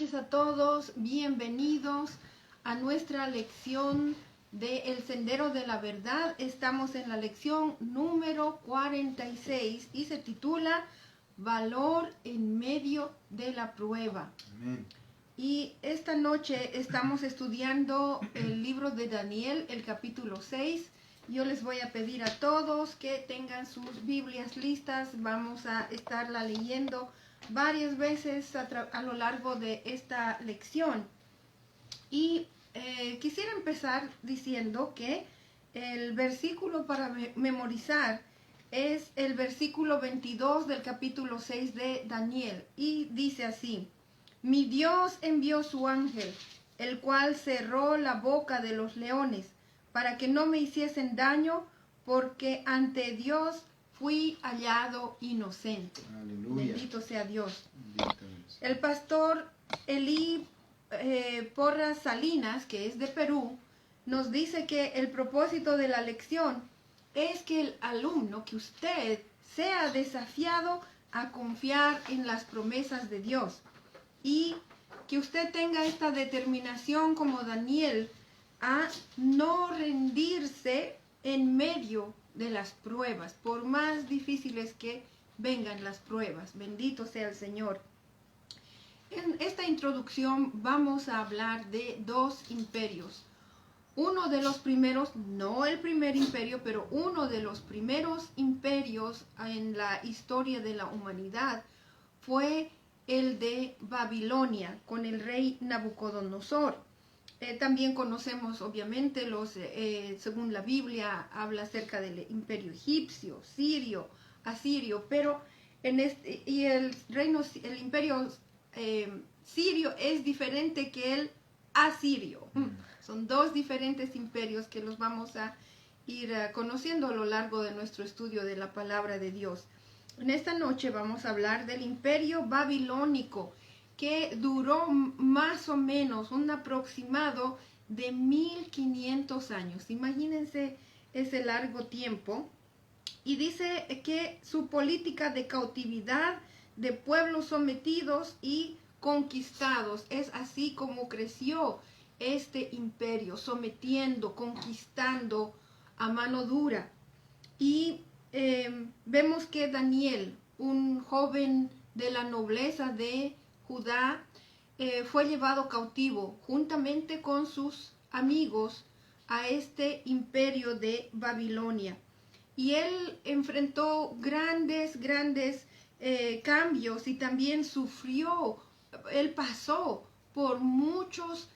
Buenas noches a todos, bienvenidos a nuestra lección de El Sendero de la Verdad. Estamos en la lección número 46 y se titula Valor en medio de la prueba. Amén. Y esta noche estamos estudiando el libro de Daniel, el capítulo 6. Yo les voy a pedir a todos que tengan sus Biblias listas. Vamos a estarla leyendo varias veces a lo largo de esta lección. Y quisiera empezar diciendo que el versículo para memorizar es el versículo 22 del capítulo 6 de Daniel. Y dice así: Mi Dios envió su ángel, el cual cerró la boca de los leones, para que no me hiciesen daño, porque ante Dios fui hallado inocente. Aleluya. Bendito sea Dios. Bendito Dios. El pastor Elí Porras Salinas, que es de Perú, nos dice que el propósito de la lección es que el alumno, que usted, sea desafiado a confiar en las promesas de Dios y que usted tenga esta determinación como Daniel a no rendirse en medio de las pruebas, por más difíciles que vengan las pruebas. Bendito sea el Señor. En esta introducción vamos a hablar de dos imperios. Uno de los primeros, no el primer imperio, pero uno de los primeros imperios en la historia de la humanidad fue el de Babilonia, con el rey Nabucodonosor. También conocemos, obviamente, según la Biblia, habla acerca del imperio egipcio, sirio, asirio, pero el imperio sirio es diferente que el asirio. Son dos diferentes imperios que los vamos a ir conociendo a lo largo de nuestro estudio de la palabra de Dios. En esta noche vamos a hablar del imperio babilónico, que duró más o menos un aproximado de 1500 años. Imagínense ese largo tiempo. Y dice que su política de cautividad de pueblos sometidos y conquistados, es así como creció este imperio, sometiendo, conquistando a mano dura. Y vemos que Daniel, un joven de la nobleza de Judá, fue llevado cautivo juntamente con sus amigos a este imperio de Babilonia. Y él enfrentó grandes cambios y también él pasó por muchos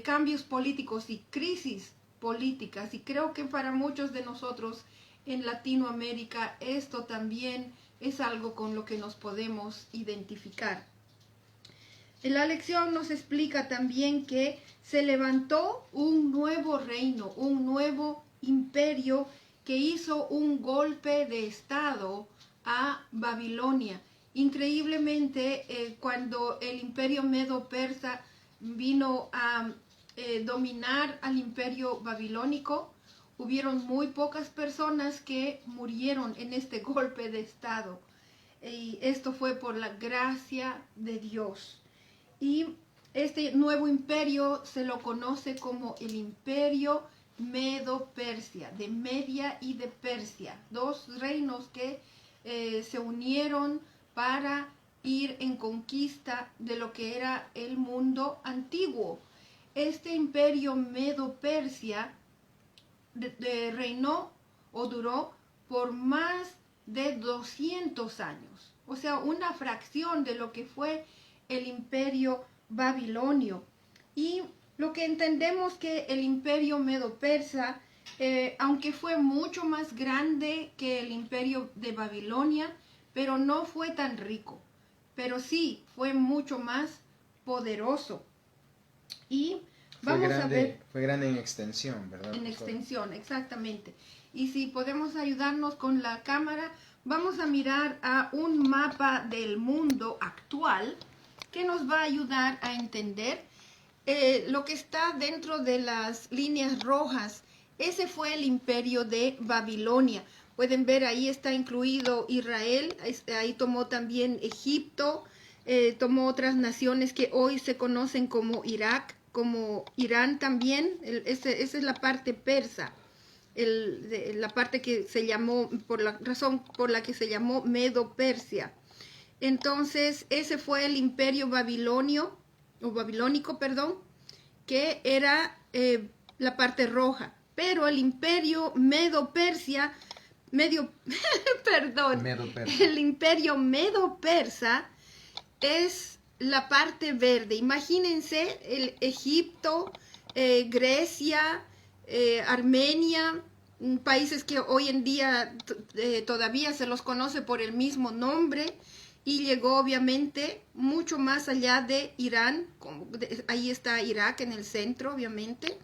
cambios políticos y crisis políticas. Y creo que para muchos de nosotros en Latinoamérica esto también es algo con lo que nos podemos identificar. En la lección nos explica también que se levantó un nuevo reino, un nuevo imperio que hizo un golpe de estado a Babilonia. Increíblemente, cuando el imperio medo-persa vino a dominar al imperio babilónico, hubieron muy pocas personas que murieron en este golpe de estado. Y esto fue por la gracia de Dios. Y este nuevo imperio se lo conoce como el imperio Medo-Persia, de Media y de Persia, dos reinos que se unieron para ir en conquista de lo que era el mundo antiguo. Este imperio Medo-Persia reinó o duró por más de 200 años, o sea, una fracción de lo que fue el imperio babilonio. Y lo que entendemos que el imperio medo-persa, aunque fue mucho más grande que el imperio de Babilonia, pero no fue tan rico, pero sí fue mucho más poderoso. Y vamos a ver, fue grande en extensión, ¿verdad? En extensión, exactamente. Y si podemos ayudarnos con la cámara, vamos a mirar a un mapa del mundo actual que nos va a ayudar a entender lo que está dentro de las líneas rojas. Ese fue el imperio de Babilonia. Pueden ver, ahí está incluido Israel, ahí tomó también Egipto, tomó otras naciones que hoy se conocen como Irak, como Irán también. Esa es la parte persa, la parte que se llamó, por la razón por la que se llamó Medo-Persia. Entonces, ese fue el imperio babilónico, perdón, que era la parte roja. Pero el imperio Medo-Persia, perdón, Medo-Persa. el imperio Medo-Persa es la parte verde. Imagínense el Egipto, Grecia, Armenia, países que hoy en día todavía se los conoce por el mismo nombre, y llegó obviamente mucho más allá de Irán. Ahí está Irak en el centro, obviamente,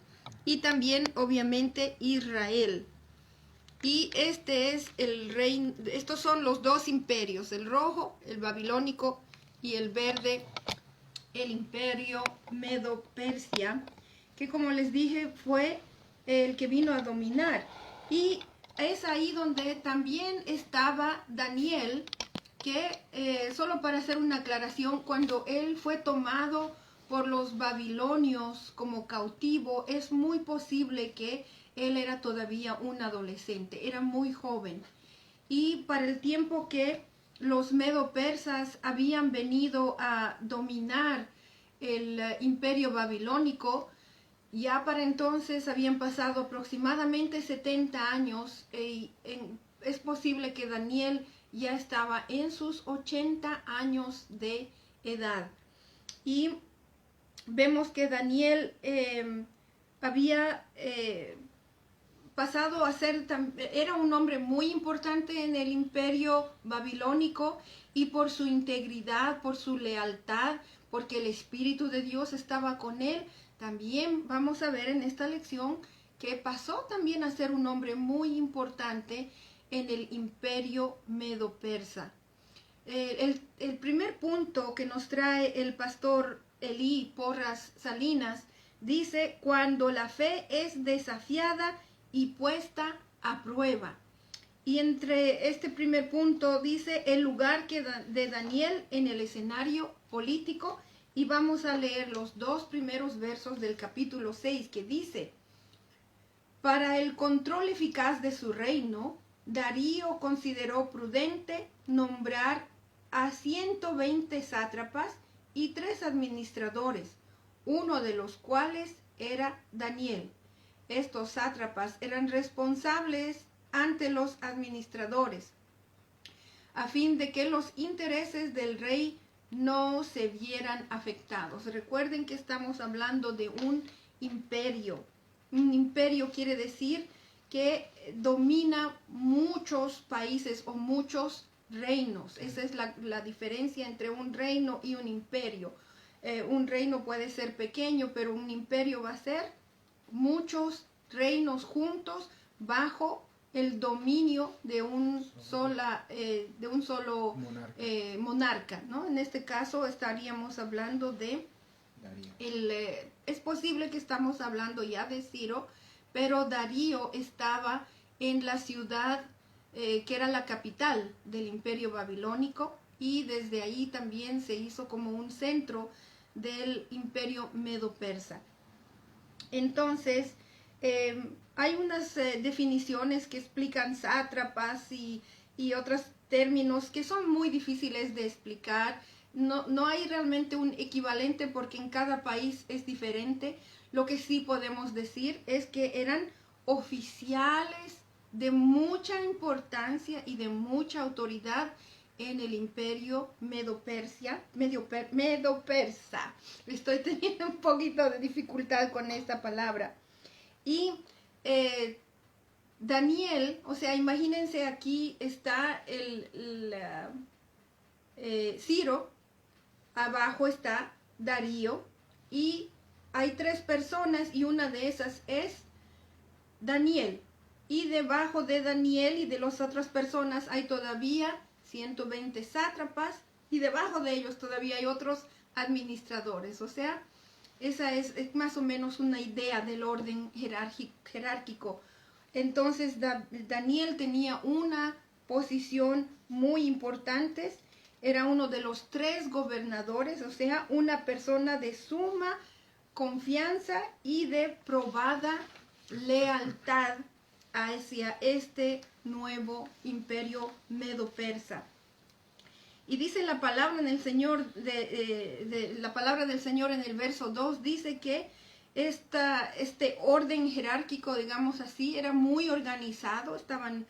y también obviamente Israel. Y este es el reino, estos son los dos imperios, el rojo, el babilónico, y el verde, el imperio Medo-Persia, que como les dije fue el que vino a dominar. Y es ahí donde también estaba Daniel, que solo para hacer una aclaración, cuando él fue tomado por los babilonios como cautivo, es muy posible que él era todavía un adolescente, era muy joven. Y para el tiempo que los medo-persas habían venido a dominar el imperio babilónico, ya para entonces habían pasado aproximadamente 70 años, es posible que Daniel ya estaba en sus 80 años de edad. Y vemos que Daniel había pasado a ser, era un hombre muy importante en el imperio babilónico, y por su integridad, por su lealtad, porque el Espíritu de Dios estaba con él, también vamos a ver en esta lección que pasó también a ser un hombre muy importante en el imperio medo-persa. El primer punto que nos trae el pastor Elí Porras Salinas dice: cuando la fe es desafiada y puesta a prueba. Y entre este primer punto dice el lugar de Daniel en el escenario político, y vamos a leer los dos primeros versos del capítulo 6, que dice: para el control eficaz de su reino, Darío consideró prudente nombrar a 120 sátrapas y 3 administradores, uno de los cuales era Daniel. Estos sátrapas eran responsables ante los administradores, a fin de que los intereses del rey no se vieran afectados. Recuerden que estamos hablando de un imperio. Un imperio quiere decir que domina muchos países o muchos reinos. Esa es la diferencia entre un reino y un imperio. Un reino puede ser pequeño, pero un imperio va a ser muchos reinos juntos bajo el dominio de un solo monarca, ¿no? En este caso estaríamos hablando de Darío. Es posible que estamos hablando ya de Ciro, pero Darío estaba en la ciudad que era la capital del imperio babilónico, y desde ahí también se hizo como un centro del imperio medo-persa. Entonces, hay unas definiciones que explican sátrapas y otros términos que son muy difíciles de explicar. No hay realmente un equivalente porque en cada país es diferente. Lo que sí podemos decir es que eran oficiales de mucha importancia y de mucha autoridad en el imperio medo-persa. Estoy teniendo un poquito de dificultad con esta palabra. Y Daniel, o sea, imagínense, aquí está Ciro, abajo está Darío, y hay 3 personas, y una de esas es Daniel. Y debajo de Daniel y de las otras personas hay todavía 120 sátrapas, y debajo de ellos todavía hay otros administradores. O sea, esa es más o menos una idea del orden jerárquico. Entonces Daniel tenía una posición muy importante era uno de los 3 gobernadores, o sea, una persona de suma confianza y de probada lealtad hacia este nuevo imperio medo-persa. Y dice la palabra en el Señor, la palabra del Señor en el verso 2, dice que este orden jerárquico, digamos así, era muy organizado, estaban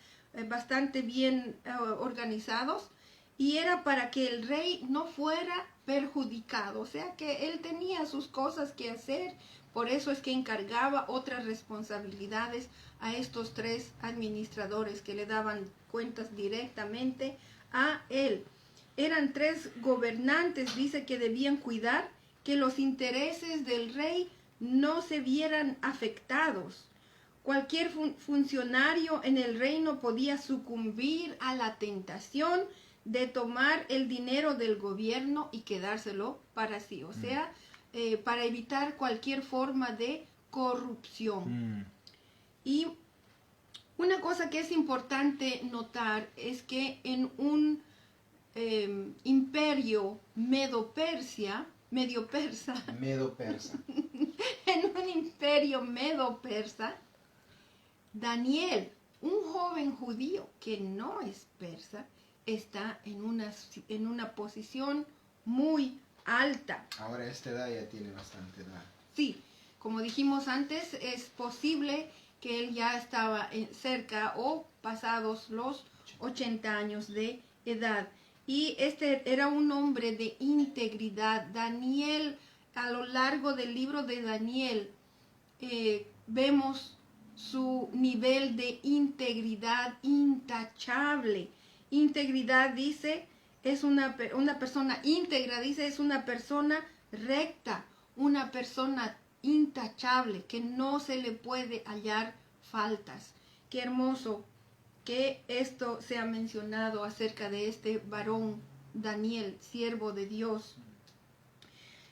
bastante bien organizados, y era para que el rey no fuera perjudicado, o sea que él tenía sus cosas que hacer, por eso es que encargaba otras responsabilidades a estos 3 administradores que le daban cuentas directamente a él. Eran 3 gobernantes, dice, que debían cuidar que los intereses del rey no se vieran afectados. Cualquier funcionario en el reino podía sucumbir a la tentación de tomar el dinero del gobierno y quedárselo para sí, o sea, para evitar cualquier forma de corrupción. Y una cosa que es importante notar es que en un imperio medo-persa, en un imperio medo-persa, Daniel, un joven judío que no es persa, está en una posición muy alta. Ahora a esta edad ya tiene bastante edad. Sí, como dijimos antes, es posible que él ya estaba cerca o pasados los 80 años de edad. Y este era un hombre de integridad. Daniel, a lo largo del libro de Daniel, vemos su nivel de integridad intachable. Integridad, dice, es una persona íntegra, dice, es una persona recta, una persona intachable, que no se le puede hallar faltas. Qué hermoso que esto sea mencionado acerca de este varón Daniel, siervo de Dios.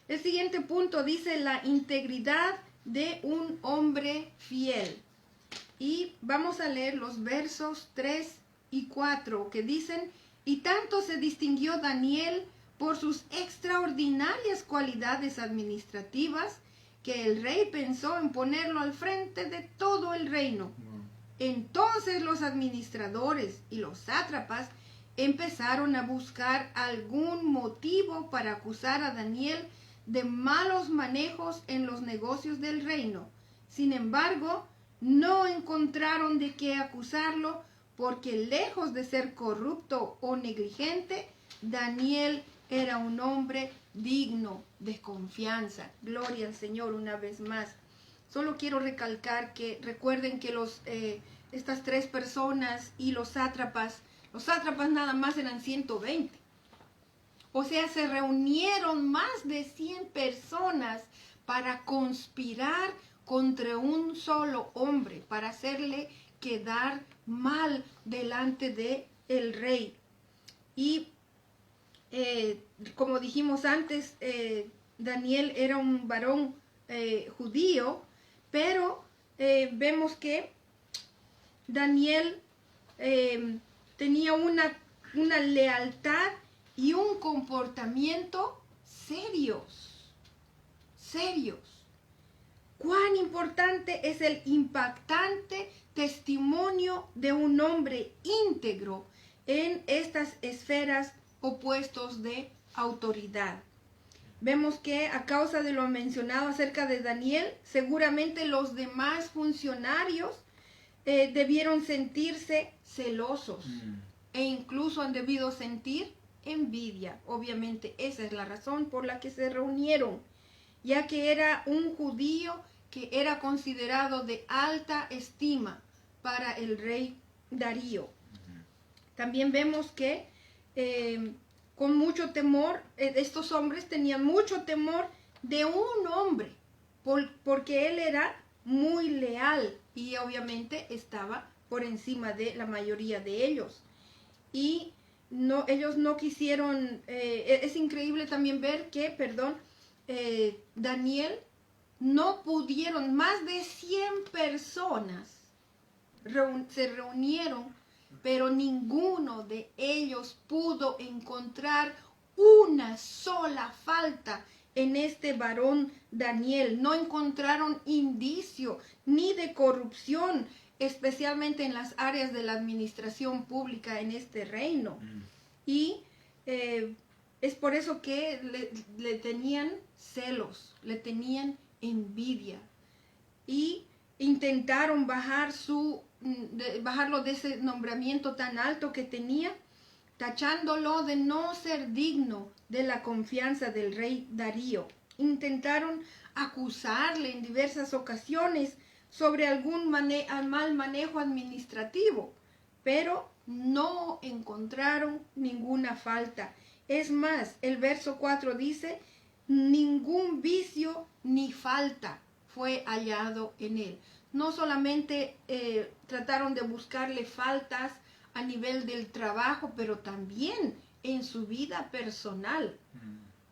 El siguiente punto dice la integridad de un hombre fiel. Y vamos a leer los versos 3 y 4 que dicen: y tanto se distinguió Daniel por sus extraordinarias cualidades administrativas que el rey pensó en ponerlo al frente de todo el reino. Entonces los administradores y los sátrapas empezaron a buscar algún motivo para acusar a Daniel de malos manejos en los negocios del reino. Sin embargo, no encontraron de qué acusarlo, porque lejos de ser corrupto o negligente, Daniel era un hombre digno de confianza. Gloria al Señor una vez más. Solo quiero recalcar que recuerden que estas 3 personas y los sátrapas nada más eran 120. O sea, se reunieron más de 100 personas para conspirar contra un solo hombre, para hacerle quedar mal delante de el rey. Y como dijimos antes, Daniel era un varón judío, pero vemos que Daniel tenía una lealtad y un comportamiento serios. Cuán importante es el impactante testimonio de un hombre íntegro en estas esferas o puestos de autoridad. Vemos que a causa de lo mencionado acerca de Daniel, seguramente los demás funcionarios debieron sentirse celosos e incluso han debido sentir envidia. Obviamente esa es la razón por la que se reunieron, ya que era un judío que era considerado de alta estima para el rey Darío. También vemos que con mucho temor, estos hombres tenían mucho temor de un hombre, porque él era muy leal y obviamente estaba por encima de la mayoría de ellos. Y ellos no quisieron, es increíble también ver que, Daniel, no pudieron, más de 100 personas se reunieron pero ninguno de ellos pudo encontrar una sola falta en este varón Daniel. No encontraron indicio ni de corrupción, especialmente en las áreas de la administración pública en este reino. Y es por eso que le tenían celos, le tenían envidia. Y intentaron bajarlo de ese nombramiento tan alto que tenía, tachándolo de no ser digno de la confianza del rey Darío. Intentaron acusarle en diversas ocasiones sobre algún mal manejo administrativo, pero no encontraron ninguna falta. Es más, el verso 4 dice, ningún vicio ni falta fue hallado en él. No solamente trataron de buscarle faltas a nivel del trabajo, pero también en su vida personal.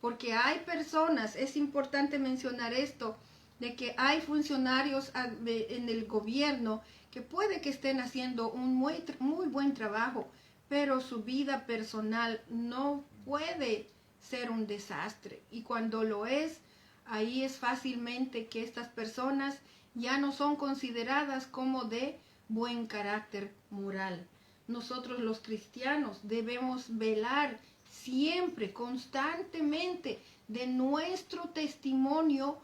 Porque hay personas, es importante mencionar esto, de que hay funcionarios en el gobierno que puede que estén haciendo un muy buen trabajo, pero su vida personal no puede ser un desastre. Y cuando lo es, ahí es fácilmente que estas personas ya no son consideradas como de buen carácter moral. Nosotros los cristianos debemos velar siempre, constantemente, de nuestro testimonio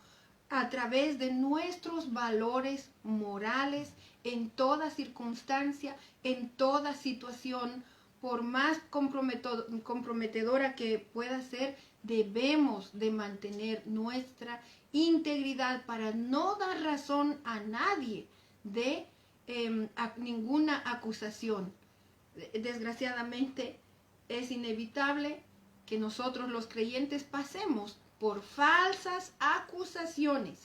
a través de nuestros valores morales en toda circunstancia, en toda situación, por más comprometedora que pueda ser, debemos de mantener nuestra integridad para no dar razón a nadie de ninguna acusación. Desgraciadamente es inevitable que nosotros los creyentes pasemos por falsas acusaciones,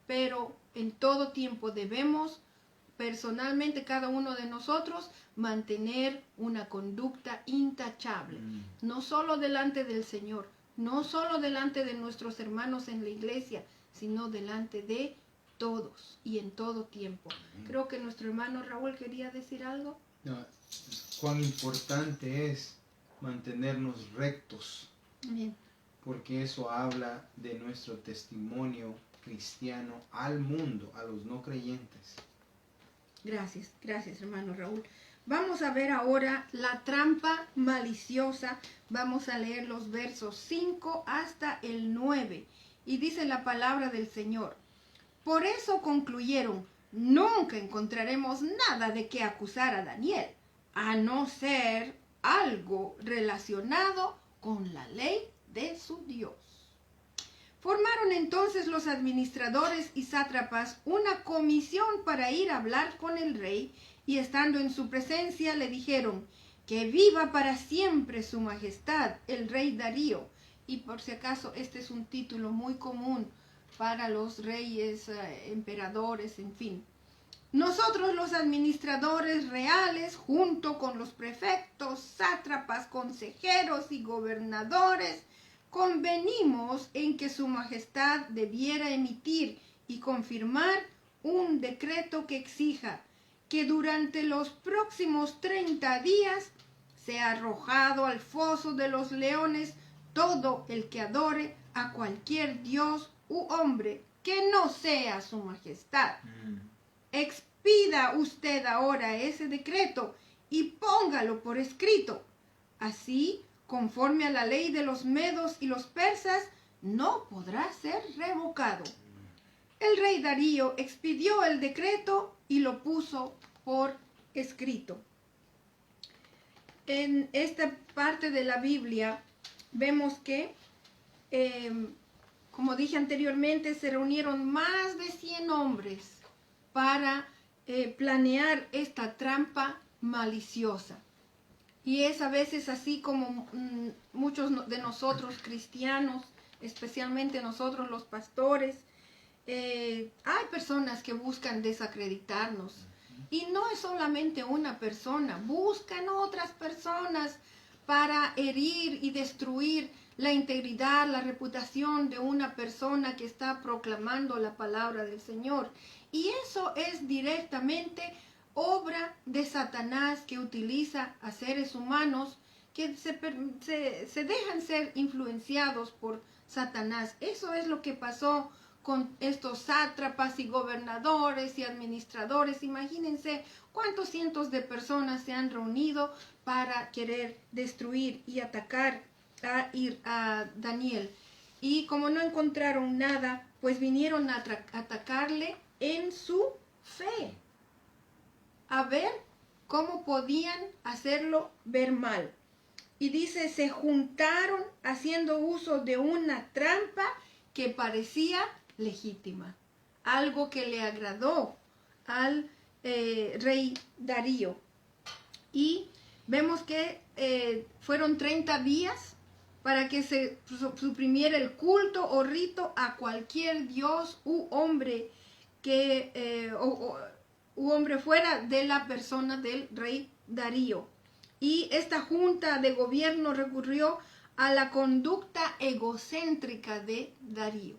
pero en todo tiempo debemos personalmente cada uno de nosotros mantener una conducta intachable, no solo delante del Señor, no solo delante de nuestros hermanos en la iglesia, sino delante de todos y en todo tiempo. Creo que nuestro hermano Raúl quería decir algo. No, cuán importante es mantenernos rectos. Bien. Porque eso habla de nuestro testimonio cristiano al mundo, a los no creyentes. Gracias hermano Raúl. Vamos a ver ahora la trampa maliciosa. Vamos a leer los versos 5 hasta el 9. Y dice la palabra del Señor. Por eso concluyeron, nunca encontraremos nada de qué acusar a Daniel, a no ser algo relacionado con la ley de su Dios. Formaron entonces los administradores y sátrapas una comisión para ir a hablar con el rey, y estando en su presencia le dijeron, que viva para siempre su majestad, el rey Darío. Y por si acaso, este es un título muy común para los reyes, emperadores, en fin. Nosotros los administradores reales, junto con los prefectos, sátrapas, consejeros y gobernadores, convenimos en que su majestad debiera emitir y confirmar un decreto que exija que durante los próximos 30 días sea arrojado al foso de los leones todo el que adore a cualquier dios u hombre que no sea su majestad. Expida usted ahora ese decreto y póngalo por escrito. Así, conforme a la ley de los medos y los persas, no podrá ser revocado. El rey Darío expidió el decreto y lo puso por escrito. En esta parte de la Biblia vemos que, como dije anteriormente, se reunieron más de 100 hombres para planear esta trampa maliciosa. Y es a veces así como muchos de nosotros cristianos, especialmente nosotros los pastores, hay personas que buscan desacreditarnos. Y no es solamente una persona, buscan otras personas para herir y destruir la integridad, la reputación de una persona que está proclamando la palabra del Señor. Y eso es directamente obra de Satanás que utiliza a seres humanos que se dejan ser influenciados por Satanás. Eso es lo que pasó con estos sátrapas y gobernadores y administradores. Imagínense cuántos cientos de personas se han reunido para querer destruir y atacar a Daniel. Y como no encontraron nada, pues vinieron a atacarle en su fe, a ver cómo podían hacerlo ver mal. Y dice, se juntaron haciendo uso de una trampa que parecía legítima, algo que le agradó al rey Darío. Y vemos que fueron 30 días para que se suprimiera el culto o rito a cualquier dios u hombre que u hombre fuera de la persona del rey Darío. Y esta junta de gobierno recurrió a la conducta egocéntrica de Darío.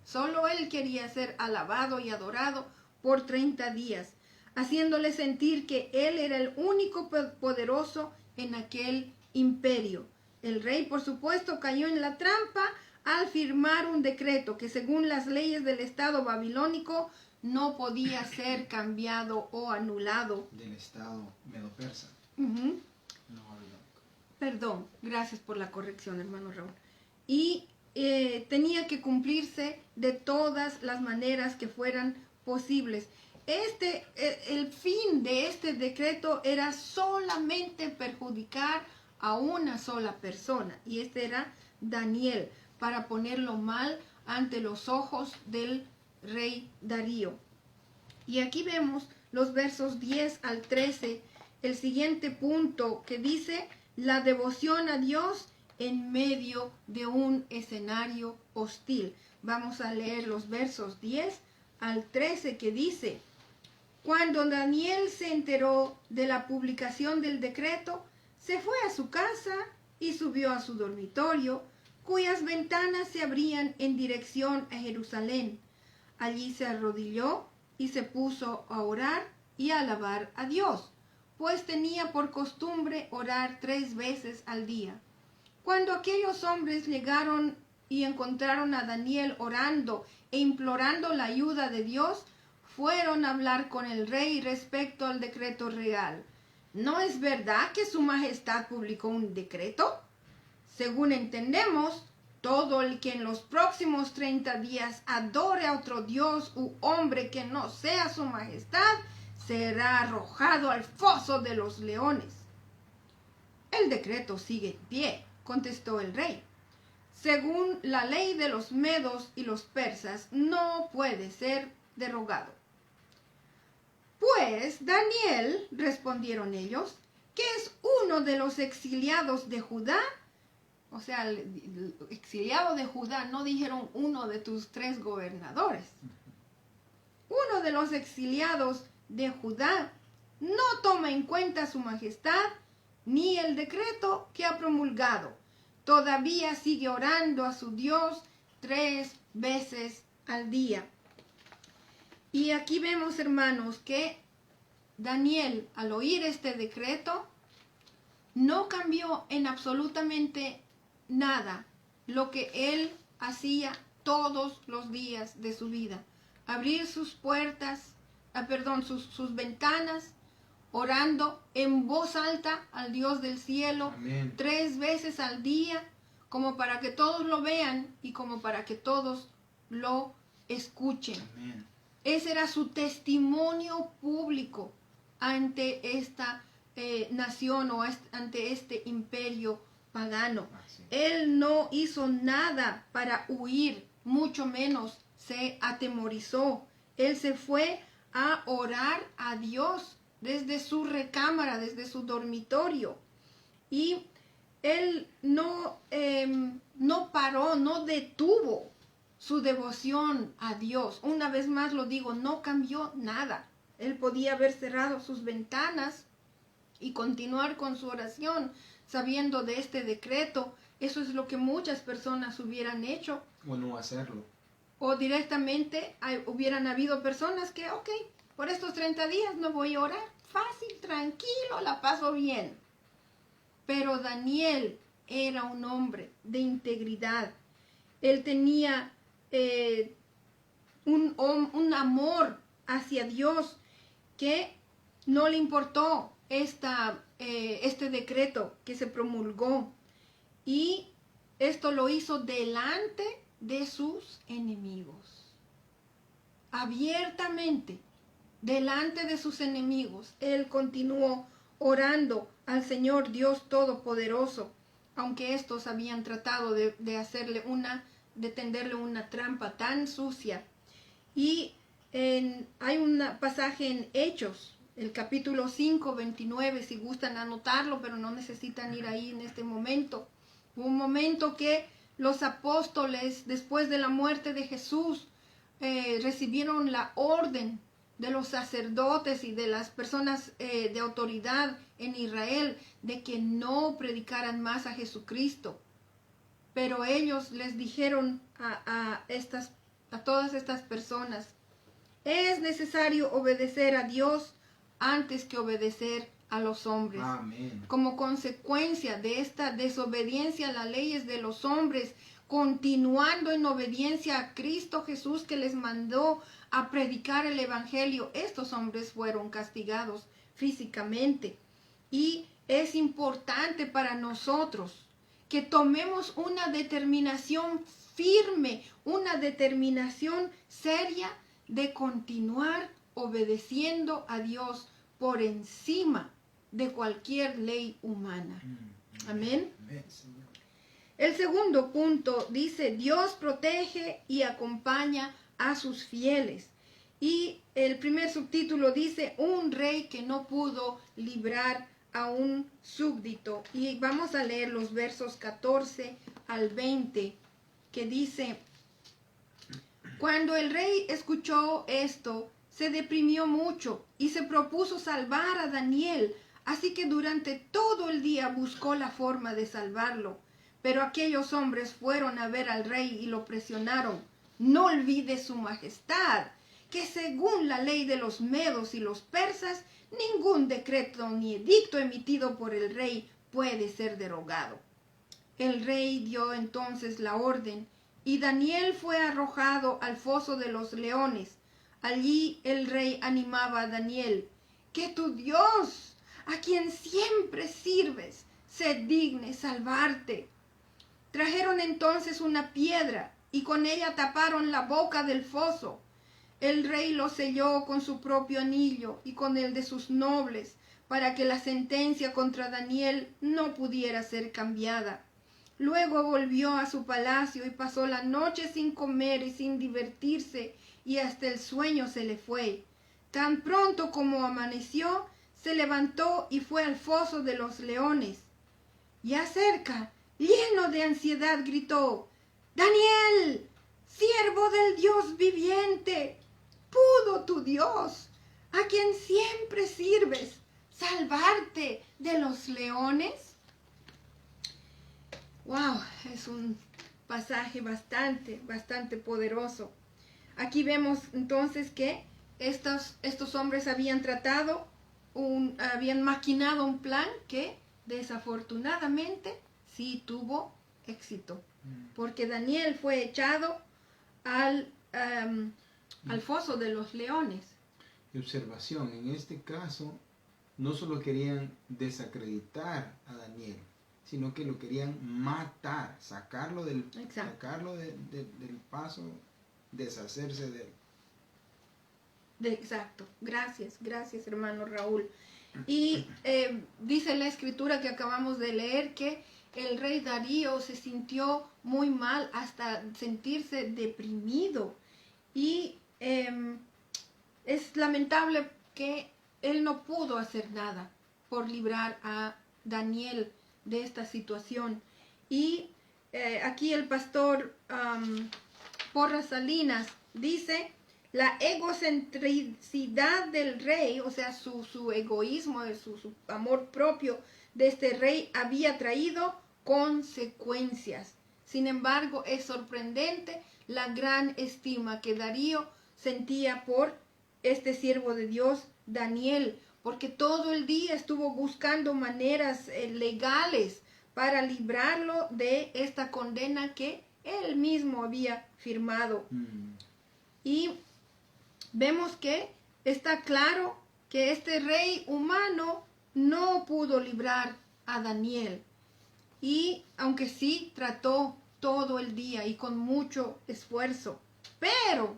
Solo él quería ser alabado y adorado por 30 días, haciéndole sentir que él era el único poderoso en aquel imperio. El rey, por supuesto, cayó en la trampa al firmar un decreto que, según las leyes del Estado babilónico, no podía ser cambiado o anulado. Del Estado medo-persa. No babilónico. Perdón, gracias por la corrección, hermano Raúl. Y tenía que cumplirse de todas las maneras que fueran posibles. El fin de este decreto era solamente perjudicar a una sola persona, y este era Daniel, para ponerlo mal ante los ojos del rey Darío. Y aquí vemos los versos 10 al 13, el siguiente punto que dice la devoción a Dios en medio de un escenario hostil. Vamos a leer los versos 10 al 13 que dice: cuando Daniel se enteró de la publicación del decreto, se fue a su casa y subió a su dormitorio, cuyas ventanas se abrían en dirección a Jerusalén. Allí se arrodilló y se puso a orar y a alabar a Dios, pues tenía por costumbre orar 3 veces al día. Cuando aquellos hombres llegaron y encontraron a Daniel orando e implorando la ayuda de Dios, fueron a hablar con el rey respecto al decreto real. ¿No es verdad que su majestad publicó un decreto? Según entendemos, todo el que en los próximos 30 días adore a otro dios u hombre que no sea su majestad, será arrojado al foso de los leones. El decreto sigue en pie, contestó el rey. Según la ley de los medos y los persas, no puede ser derogado. Pues, Daniel, respondieron ellos, que es uno de los exiliados de Judá. O sea, el exiliado de Judá, no dijeron uno de tus 3 gobernadores. Uno de los exiliados de Judá no toma en cuenta su majestad ni el decreto que ha promulgado. Todavía sigue orando a su Dios 3 veces al día. Y aquí vemos, hermanos, que Daniel, al oír este decreto, no cambió en absolutamente nada lo que él hacía todos los días de su vida. Abrir sus puertas, sus ventanas, orando en voz alta al Dios del cielo. Amén. 3 veces al día, como para que todos lo vean y como para que todos lo escuchen. Amén. Ese era su testimonio público ante esta nación o ante este imperio pagano. Él no hizo nada para huir, mucho menos se atemorizó. Él se fue a orar a Dios desde su recámara, desde su dormitorio. Y él no paró, no detuvo su devoción a Dios. Una vez más lo digo, no cambió nada. Él podía haber cerrado sus ventanas y continuar con su oración, sabiendo de este decreto. Eso es lo que muchas personas hubieran hecho. O no hacerlo. O directamente hubieran habido personas que, por estos 30 días no voy a orar. Fácil, tranquilo, la paso bien. Pero Daniel era un hombre de integridad. Él tenía un amor hacia Dios que no le importó este decreto que se promulgó. Y esto lo hizo delante de sus enemigos. Abiertamente, delante de sus enemigos, él continuó orando al Señor Dios Todopoderoso, aunque estos habían tratado de tenderle una trampa tan sucia. Y hay un pasaje en Hechos, el capítulo 5, 29, si gustan anotarlo, pero no necesitan ir ahí en este momento. Hubo un momento que los apóstoles, después de la muerte de Jesús, recibieron la orden de los sacerdotes y de las personas de autoridad en Israel de que no predicaran más a Jesucristo. Pero ellos les dijeron a todas estas personas: es necesario obedecer a Dios antes que obedecer a los hombres. Amén. Como consecuencia de esta desobediencia a las leyes de los hombres, continuando en obediencia a Cristo Jesús, que les mandó a predicar el evangelio, estos hombres fueron castigados físicamente. Y es importante para nosotros que tomemos una determinación firme, una determinación seria de continuar obedeciendo a Dios por encima de cualquier ley humana. Amén. Amén, Señor. El segundo punto dice: Dios protege y acompaña a sus fieles. Y el primer subtítulo dice: un rey que no pudo librar a un súbdito. Y vamos a leer los versos 14 al 20, que dice: cuando el rey escuchó esto, se deprimió mucho y se propuso salvar a Daniel, así que durante todo el día buscó la forma de salvarlo. Pero aquellos hombres fueron a ver al rey y lo presionaron: no olvide su majestad, que según la ley de los medos y los persas, ningún decreto ni edicto emitido por el rey puede ser derogado. El rey dio entonces la orden, y Daniel fue arrojado al foso de los leones. Allí el rey animaba a Daniel: que tu Dios, a quien siempre sirves, se digne salvarte. Trajeron entonces una piedra y con ella taparon la boca del foso. El rey lo selló con su propio anillo y con el de sus nobles, para que la sentencia contra Daniel no pudiera ser cambiada. Luego volvió a su palacio y pasó la noche sin comer y sin divertirse, y hasta el sueño se le fue. Tan pronto como amaneció, se levantó y fue al foso de los leones. Ya cerca, lleno de ansiedad, gritó: Daniel, siervo del Dios viviente, ¿pudo tu Dios, a quien siempre sirves, salvarte de los leones? Wow, es un pasaje bastante poderoso. Aquí vemos entonces que estos hombres habían habían maquinado un plan que desafortunadamente sí tuvo éxito, porque Daniel fue echado al foso de los leones. Y observación, en este caso, no solo querían desacreditar a Daniel, sino que lo querían matar, sacarlo del paso, deshacerse de él. Exacto, gracias hermano Raúl. Y dice la escritura que acabamos de leer que el rey Darío se sintió muy mal, hasta sentirse deprimido. Y es lamentable que él no pudo hacer nada por librar a Daniel de esta situación. Y aquí el pastor Porras Salinas dice: la egocentricidad del rey, o sea, su egoísmo, su amor propio de este rey había traído consecuencias. Sin embargo, es sorprendente la gran estima que Darío sentía por este siervo de Dios, Daniel, porque todo el día estuvo buscando maneras legales para librarlo de esta condena que él mismo había firmado. Y vemos que está claro que este rey humano no pudo librar a Daniel. Y aunque sí trató todo el día y con mucho esfuerzo, pero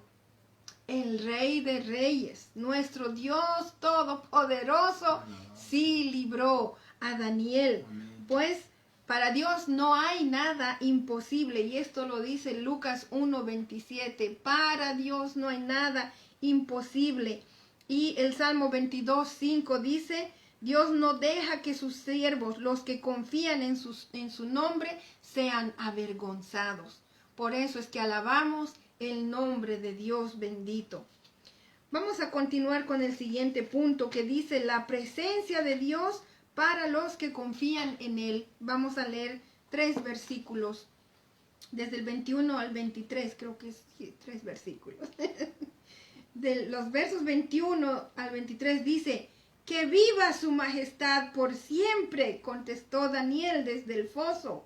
el Rey de Reyes, nuestro Dios Todopoderoso, sí libró a Daniel. Pues para Dios no hay nada imposible, y esto lo dice Lucas 1:27. Para Dios no hay nada imposible. Y el Salmo 22:5 dice: Dios no deja que sus siervos, los que confían en su nombre, sean avergonzados. Por eso es que alabamos el nombre de Dios bendito. Vamos a continuar con el siguiente punto, que dice la presencia de Dios para los que confían en Él. Vamos a leer 3 versículos, desde el 21 al 23, creo que es 3 versículos. De los versos 21 al 23 dice: que viva su majestad por siempre, contestó Daniel desde el foso.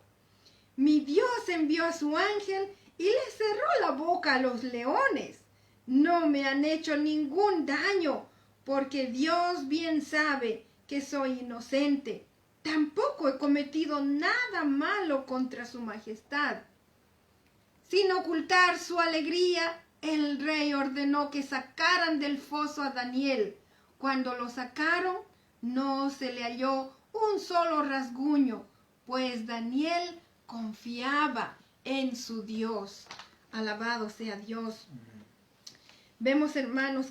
Mi Dios envió a su ángel y le cerró la boca a los leones. No me han hecho ningún daño, porque Dios bien sabe que soy inocente. Tampoco he cometido nada malo contra su majestad. Sin ocultar su alegría, el rey ordenó que sacaran del foso a Daniel. Cuando lo sacaron, no se le halló un solo rasguño, pues Daniel confiaba en su Dios. Alabado sea Dios. Vemos, hermanos,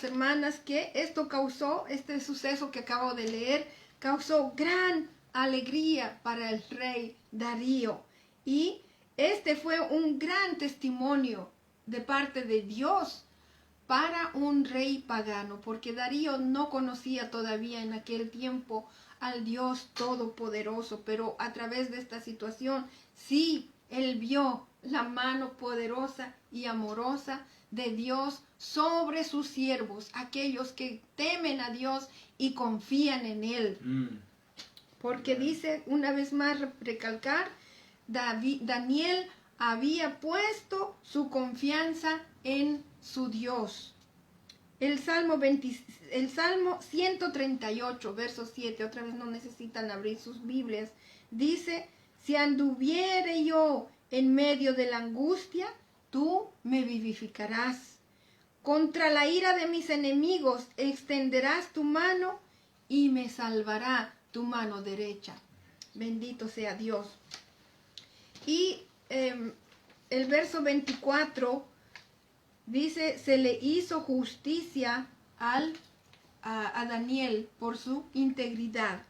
hermanas, que esto causó, este suceso que acabo de leer, causó gran alegría para el rey Darío. Y este fue un gran testimonio de parte de Dios para un rey pagano, porque Darío no conocía todavía en aquel tiempo al Dios Todopoderoso, pero a través de esta situación sí, él vio la mano poderosa y amorosa de Dios sobre sus siervos, aquellos que temen a Dios y confían en Él. Porque dice, una vez más recalcar, Daniel había puesto su confianza en su Dios. El Salmo 138, verso 7, otra vez no necesitan abrir sus Biblias, dice: si anduviere yo en medio de la angustia, tú me vivificarás. Contra la ira de mis enemigos extenderás tu mano y me salvará tu mano derecha. Bendito sea Dios. Y el verso 24 dice: se le hizo justicia a Daniel por su integridad.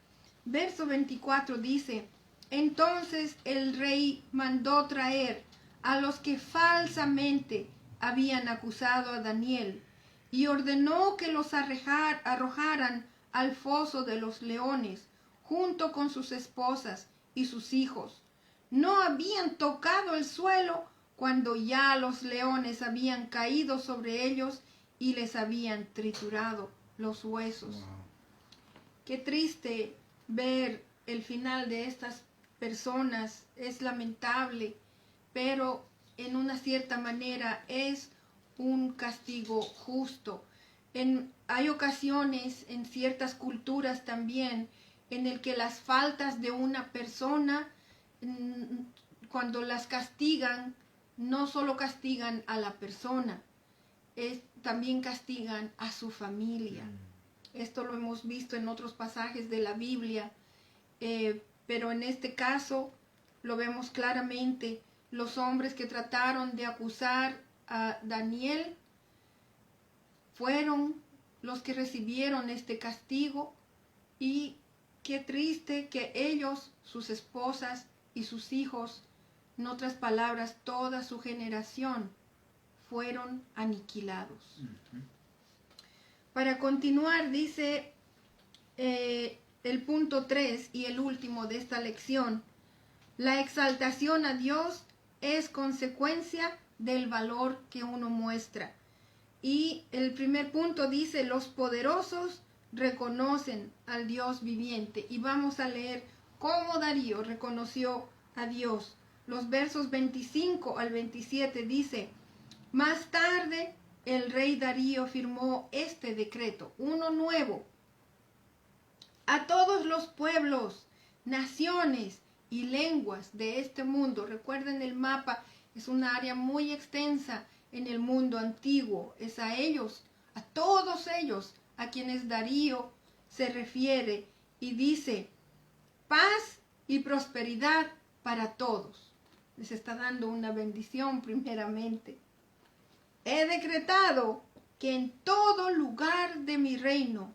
Verso 24 dice: entonces el rey mandó traer a los que falsamente habían acusado a Daniel y ordenó que los arrojaran al foso de los leones junto con sus esposas y sus hijos. No habían tocado el suelo cuando ya los leones habían caído sobre ellos y les habían triturado los huesos. Wow. Qué triste ver el final de estas personas, es lamentable, pero en una cierta manera es un castigo justo. Hay ocasiones en ciertas culturas también en el que las faltas de una persona, cuando las castigan, no solo castigan a la persona, también castigan a su familia. Esto lo hemos visto en otros pasajes de la Biblia, pero en este caso lo vemos claramente. Los hombres que trataron de acusar a Daniel fueron los que recibieron este castigo, y qué triste que ellos, sus esposas y sus hijos, en otras palabras, toda su generación, fueron aniquilados. Para continuar, dice el punto 3 y el último de esta lección: la exaltación a Dios es consecuencia del valor que uno muestra. Y el primer punto dice, los poderosos reconocen al Dios viviente. Y vamos a leer cómo Darío reconoció a Dios. Los versos 25 al 27 dice, más tarde el rey Darío firmó este decreto, uno nuevo. A todos los pueblos, naciones y lenguas de este mundo. Recuerden, el mapa es un área muy extensa en el mundo antiguo. Es a ellos, a todos ellos, a quienes Darío se refiere y dice, paz y prosperidad para todos. Les está dando una bendición primeramente. He decretado que en todo lugar de mi reino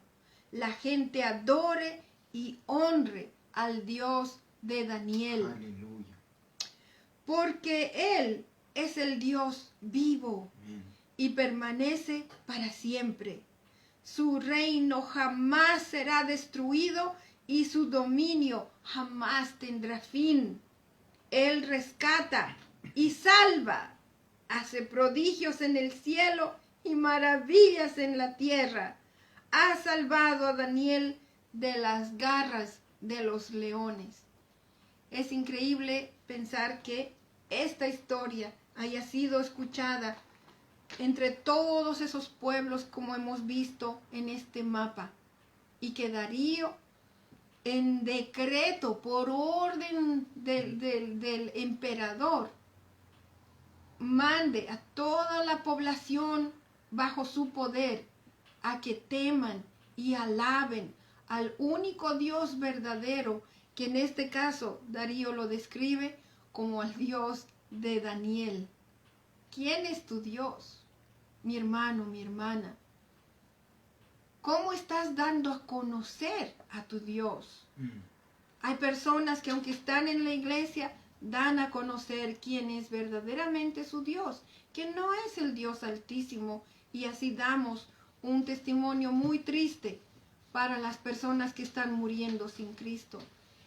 la gente adore y honre al Dios de Daniel. Aleluya. Porque Él es el Dios vivo. Amén. Y permanece para siempre. Su reino jamás será destruido y su dominio jamás tendrá fin. Él rescata y salva, hace prodigios en el cielo y maravillas en la tierra. Ha salvado a Daniel de las garras de los leones. Es increíble pensar que esta historia haya sido escuchada entre todos esos pueblos como hemos visto en este mapa, y que Darío, en decreto por orden del emperador, mande a toda la población bajo su poder a que teman y alaben al único Dios verdadero, que en este caso Darío lo describe como al Dios de Daniel. ¿Quién es tu Dios, mi hermano, mi hermana? ¿Cómo estás dando a conocer a tu Dios? Hay personas que, aunque están en la iglesia, dan a conocer quién es verdaderamente su Dios, que no es el Dios Altísimo, y así damos un testimonio muy triste para las personas que están muriendo sin Cristo.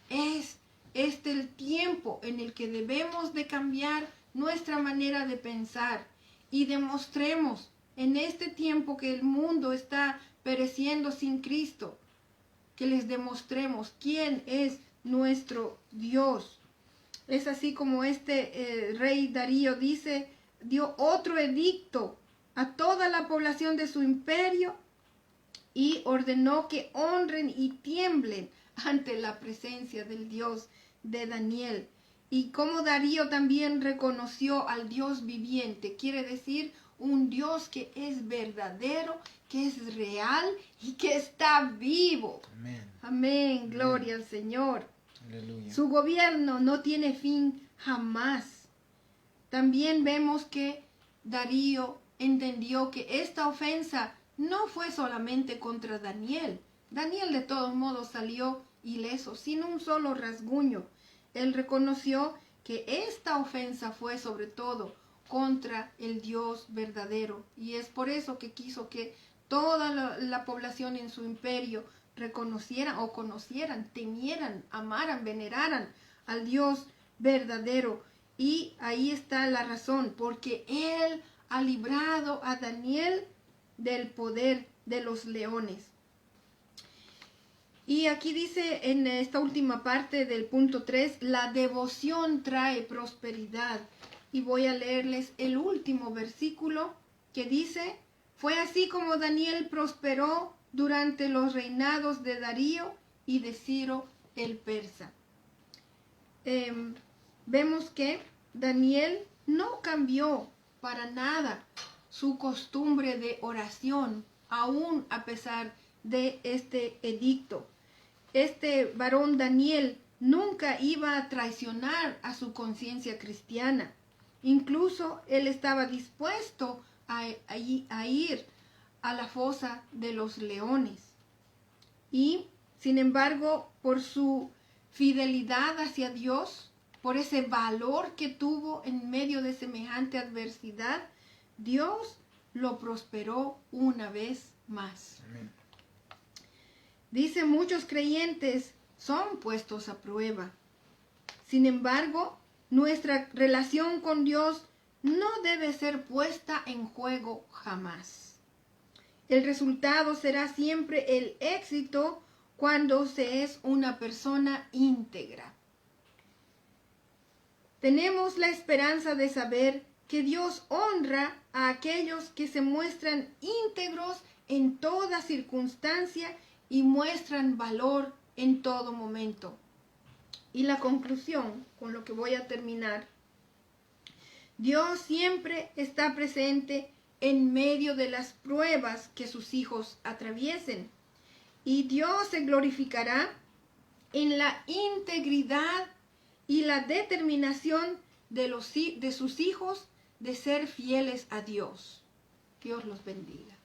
Es este el tiempo en el que debemos de cambiar nuestra manera de pensar y demostremos en este tiempo que el mundo está pereciendo sin Cristo, que les demostremos quién es nuestro Dios. Es así como rey Darío dio otro edicto a toda la población de su imperio y ordenó que honren y tiemblen ante la presencia del Dios de Daniel. Y como Darío también reconoció al Dios viviente, quiere decir un Dios que es verdadero, que es real y que está vivo. Amén. Amén. Gloria al Señor. Aleluya. Su gobierno no tiene fin jamás. También vemos que Darío entendió que esta ofensa no fue solamente contra Daniel. Daniel de todos modos salió ileso, sin un solo rasguño. Él reconoció que esta ofensa fue sobre todo contra el Dios verdadero, y es por eso que quiso que toda la población en su imperio reconocieran o conocieran, temieran, amaran, veneraran al Dios verdadero. Y ahí está la razón, porque Él ha librado a Daniel del poder de los leones. Y aquí dice en esta última parte del punto 3, la devoción trae prosperidad. Y voy a leerles el último versículo que dice, fue así como Daniel prosperó durante los reinados de Darío y de Ciro el persa. Vemos que Daniel no cambió para nada su costumbre de oración, aún a pesar de este edicto. Este varón Daniel nunca iba a traicionar a su conciencia cristiana. Incluso él estaba dispuesto a ir a la fosa de los leones. Y, sin embargo, por su fidelidad hacia Dios, por ese valor que tuvo en medio de semejante adversidad, Dios lo prosperó una vez más. Amén. Dice, muchos creyentes son puestos a prueba. Sin embargo, nuestra relación con Dios no debe ser puesta en juego jamás. El resultado será siempre el éxito cuando se es una persona íntegra. Tenemos la esperanza de saber que Dios honra a aquellos que se muestran íntegros en toda circunstancia y muestran valor en todo momento. Y la conclusión, con lo que voy a terminar: Dios siempre está presente en medio de las pruebas que sus hijos atraviesen. Y Dios se glorificará en la integridad y la determinación de sus hijos de ser fieles a Dios. Dios los bendiga.